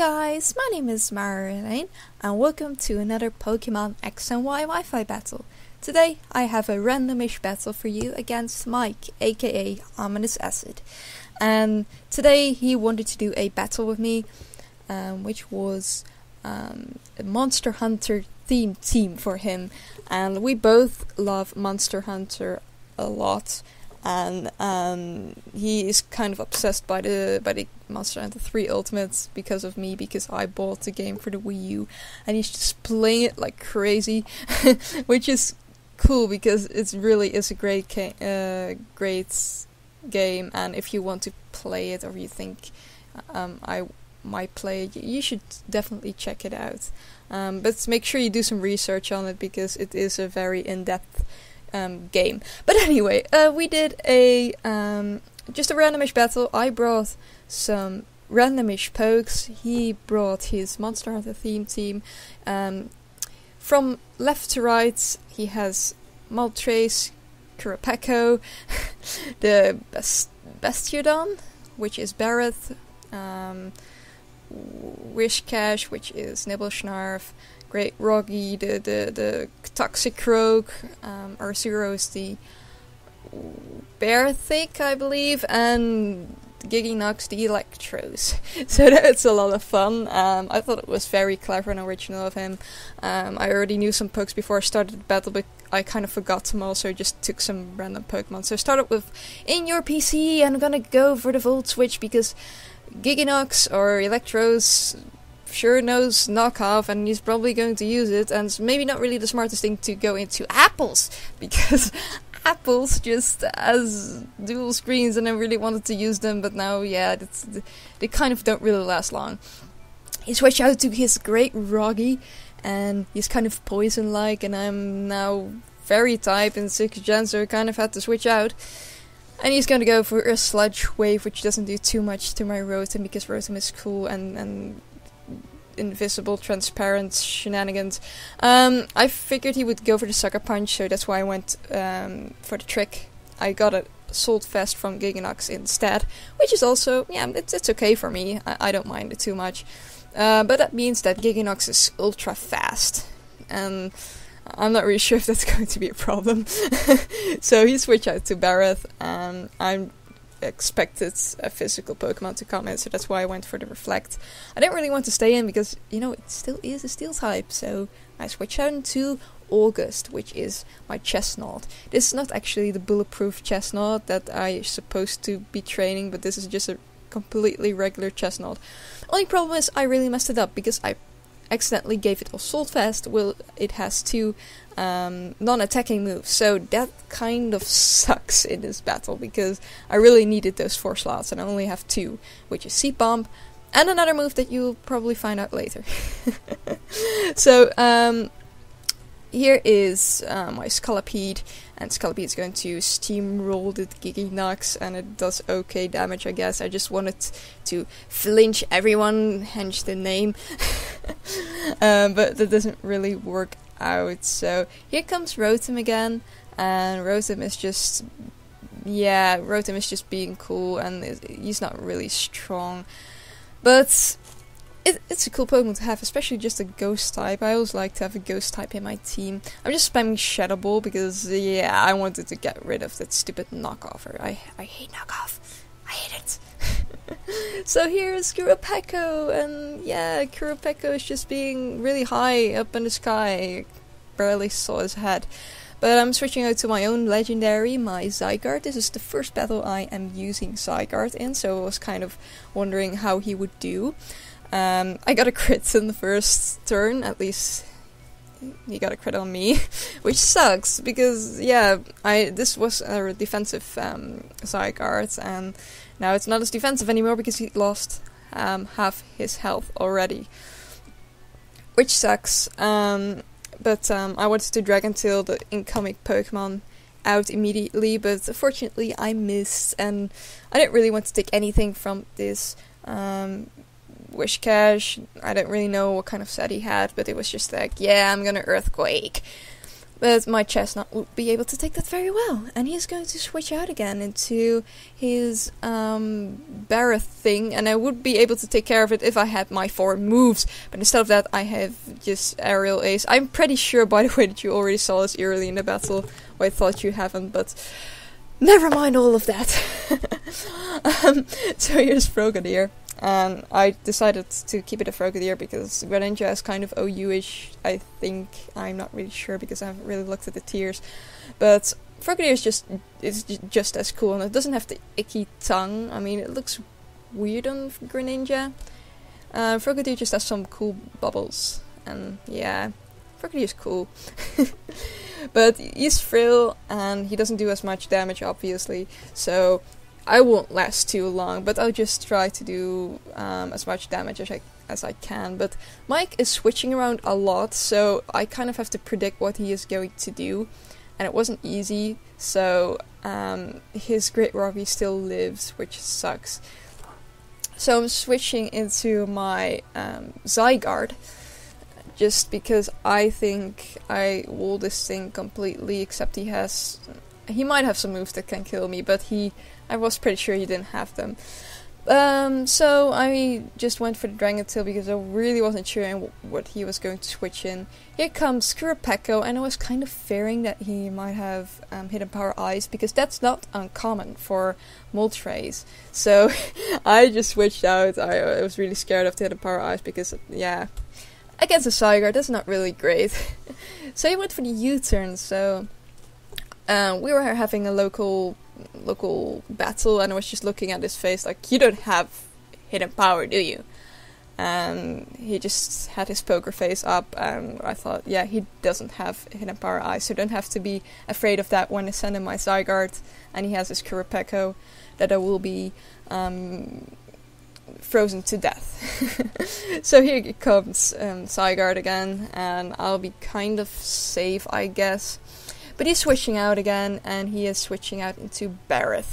guys, my name is Marlene and welcome to another Pokemon X and Y Wi-Fi battle. Today I have a randomish battle for you against Mike, aka Ominousacid. And today he wanted to do a battle with me, which was a Monster Hunter themed team for him. And we both love Monster Hunter a lot. And he is kind of obsessed by the Monster Hunter 3 Ultimate because of me, because I bought the game for the Wii U, and he's just playing it like crazy, which is cool because it really is a great game. And if you want to play it, or you think I might play it, you should definitely check it out. But make sure you do some research on it because it is a very in-depth game. But anyway, we did a just a randomish battle. I brought some randomish pokes. He brought his Monster Hunter theme team. From left to right, he has Moltres, Kurapeko, the Bastiodon, which is Barrett, Wishcash, which is Nibblesnarf, Great Roggy, the Toxic Rogue, Arzuros is the Bearthick, I believe, and Giginox the Electros. So that's a lot of fun. I thought it was very clever and original of him. I already knew some pokes before I started the battle, but I kind of forgot them all, so I just took some random Pokemon. So I started with In Your PC, and I'm gonna go for the Volt Switch because Giginox or Electros sure knows knockoff, and he's probably going to use it, and it's maybe not really the smartest thing to go into apples, because apples just has dual screens and I really wanted to use them, but now, yeah, they kind of don't really last long. He switched out to his Great Roggy, and he's kind of poison-like, and I'm now Fairy type in 6th gen, so I kind of had to switch out. And he's going to go for a Sludge Wave, which doesn't do too much to my Rotom, because Rotom is cool and invisible, transparent shenanigans. I figured he would go for the Sucker Punch, so that's why I went for the trick. I got a Salt Fest from Giginox instead, which is also, yeah, it's okay for me. I don't mind it too much. But that means that Giginox is ultra fast, and I'm not really sure if that's going to be a problem. So he switched out to Barrett, and I expected a physical Pokemon to come in, so that's why I went for the Reflect. I didn't really want to stay in because, you know, it still is a Steel type, so I switched out into August, which is my Chestnut. This is not actually the bulletproof Chestnut that I'm supposed to be training, but this is just a completely regular Chestnut. Only problem is I really messed it up because I accidentally gave it Assault Vest. Well, it has 2 non-attacking moves, so that kind of sucks in this battle because I really needed those 4 slots and I only have 2, which is Seed Bomb and another move that you'll probably find out later. So here is my Scolipede, and Scolipede is going to steamroll the Giginox, and it does okay damage, I guess. I just wanted to flinch everyone, hence the name. But that doesn't really work out. So here comes Rotom again, and Rotom is just, yeah, Rotom is just being cool, and he's not really strong. But it's a cool Pokemon to have, especially just a Ghost type. I always like to have a Ghost type in my team. I'm just spamming Shadow Ball because, yeah, I wanted to get rid of that stupid knockoff. I hate knockoff. I hate it. So here's Kurapeko, and yeah, Kurapeko is just being really high up in the sky. Barely saw his head. But I'm switching out to my own legendary, my Zygarde. This is the first battle I am using Zygarde in, so I was kind of wondering how he would do. I got a crit in the first turn, at least he got a crit on me, which sucks, because, yeah, this was a defensive Zygarde, and now it's not as defensive anymore because he lost half his health already, which sucks. But I wanted to Dragon Tail the incoming Pokemon out immediately, but unfortunately I missed, and I didn't really want to take anything from this Wishcash. I don't really know what kind of set he had, but it was just like, yeah, I'm gonna Earthquake. But my chestnut would be able to take that very well, and he's going to switch out again into his Barret thing, and I would be able to take care of it if I had my 4 moves, but instead of that I have just Aerial Ace. I'm pretty sure, by the way, that you already saw this early in the battle, or I thought you haven't, but never mind all of that. So here's Frogadier. And I decided to keep it a Frogadier because Greninja is kind of OU-ish, I think. I'm not really sure because I haven't really looked at the tiers. But Frogadier is just as cool, and it doesn't have the icky tongue. I mean, it looks weird on Greninja. Frogadier just has some cool bubbles. And yeah, Frogadier is cool. But he's frail, and he doesn't do as much damage, obviously. So I won't last too long, but I'll just try to do as much damage as I can. But Mike is switching around a lot, so I kind of have to predict what he is going to do. And it wasn't easy, so his Great Rocky still lives, which sucks. So I'm switching into my Zygarde, just because I think I wall this thing completely, except he might have some moves that can kill me, but I was pretty sure he didn't have them. So I just went for the Dragon Tail because I really wasn't sure what he was going to switch in. Here comes Skurapeko, and I was kind of fearing that he might have Hidden Power Ice, because that's not uncommon for Moltres. So I just switched out. I was really scared of the Hidden Power Ice because, yeah, against a Zygarde, that's not really great. So he went for the U-turn, so we were having a local battle, and I was just looking at his face like, you don't have hidden power, do you? And he just had his poker face up, and I thought, yeah, he doesn't have hidden power eyes, so don't have to be afraid of that when I send him my Zygarde, and he has his Kurapeko that I will be frozen to death. So here comes Zygarde again, and I'll be kind of safe, I guess. But he's switching out again, and he is switching out into Barret.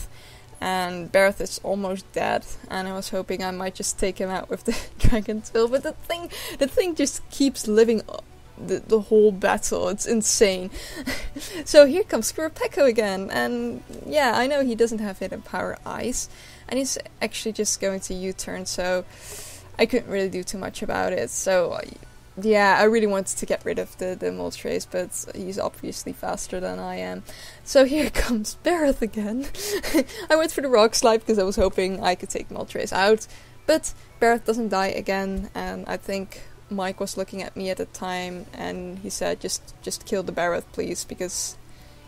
And Barret is almost dead, and I was hoping I might just take him out with the Dragon Tail, but the thing just keeps living the whole battle. It's insane. So here comes Skurapeko again, and yeah, I know he doesn't have Hidden Power Ice, and he's actually just going to U-turn, so I couldn't really do too much about it. So yeah, I really wanted to get rid of the Moltres, but he's obviously faster than I am. So here comes Barret again. I went for the Rock Slide because I was hoping I could take Moltres out, but Barret doesn't die again, and I think Mike was looking at me at the time, and he said, just kill the Barret, please, because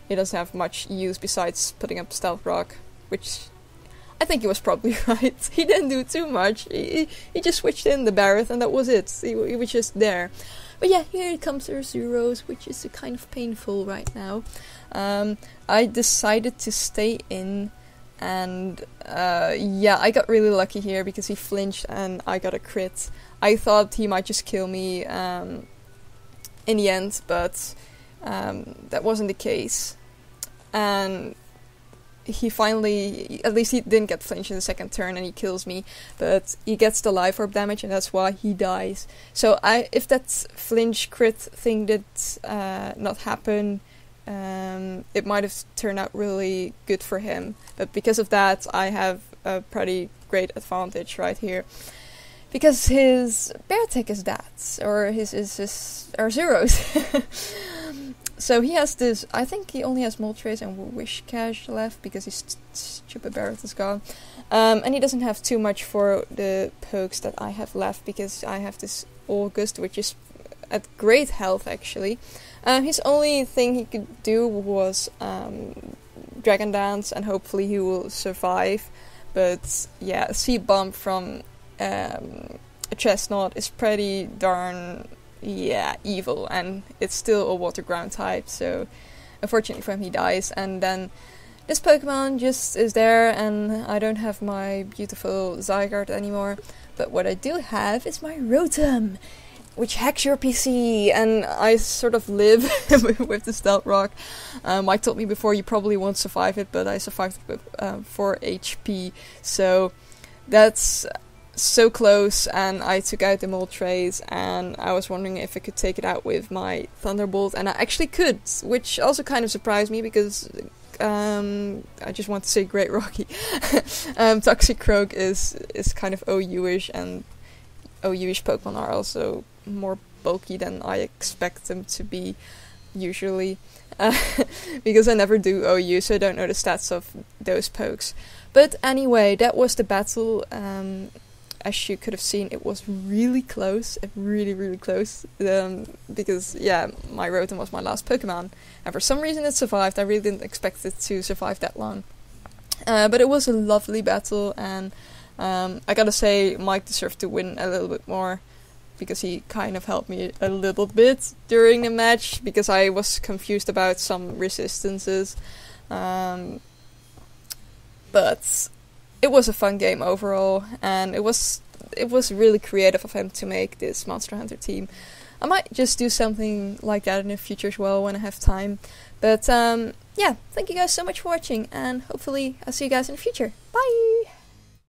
he doesn't have much use besides putting up Stealth Rock, which I think he was probably right. He didn't do too much. He just switched in the Barret, and that was it. He was just there. But yeah, here comes Ursuros, which is kind of painful right now. I decided to stay in, and yeah, I got really lucky here because he flinched and I got a crit. I thought he might just kill me in the end, but that wasn't the case. And he finally, at least he didn't get flinched in the second turn, and he kills me, but he gets the Life Orb damage, and that's why he dies. So if that flinch crit thing did not happen, it might have turned out really good for him. But because of that, I have a pretty great advantage right here. Because his Bear Tech is that, or his Arzuros. So he has this, I think he only has Moltres and Wishcash left, because his stupid Barret is gone. And he doesn't have too much for the pokes that I have left, because I have this August, which is at great health actually. His only thing he could do was Dragon Dance, and hopefully he will survive. But yeah, a Sea Bomb from a Chestnut is pretty darn evil, and it's still a water ground type, so unfortunately for him he dies. And then this Pokemon just is there, and I don't have my beautiful Zygarde anymore, but what I do have is my Rotom, which hacks your PC, and I sort of live with the Stealth Rock. Mike told me before you probably won't survive it, but I survived with 4 HP, so that's so close, and I took out the Moltres, and I was wondering if I could take it out with my Thunderbolt, and I actually could, which also kind of surprised me because I just want to say Great Rocky. Toxicroak is kind of OU-ish, and OU-ish Pokemon are also more bulky than I expect them to be usually, because I never do OU, so I don't know the stats of those pokes. But anyway, that was the battle. As you could have seen, it was really close, really close, because yeah, my Rotom was my last Pokemon, and for some reason it survived. I really didn't expect it to survive that long, but it was a lovely battle, and I gotta say Mike deserved to win a little bit more, because he kind of helped me a little bit during the match, because I was confused about some resistances, but it was a fun game overall, and it was really creative of him to make this Monster Hunter team. I might just do something like that in the future as well when I have time. But yeah, thank you guys so much for watching, and hopefully I'll see you guys in the future. Bye!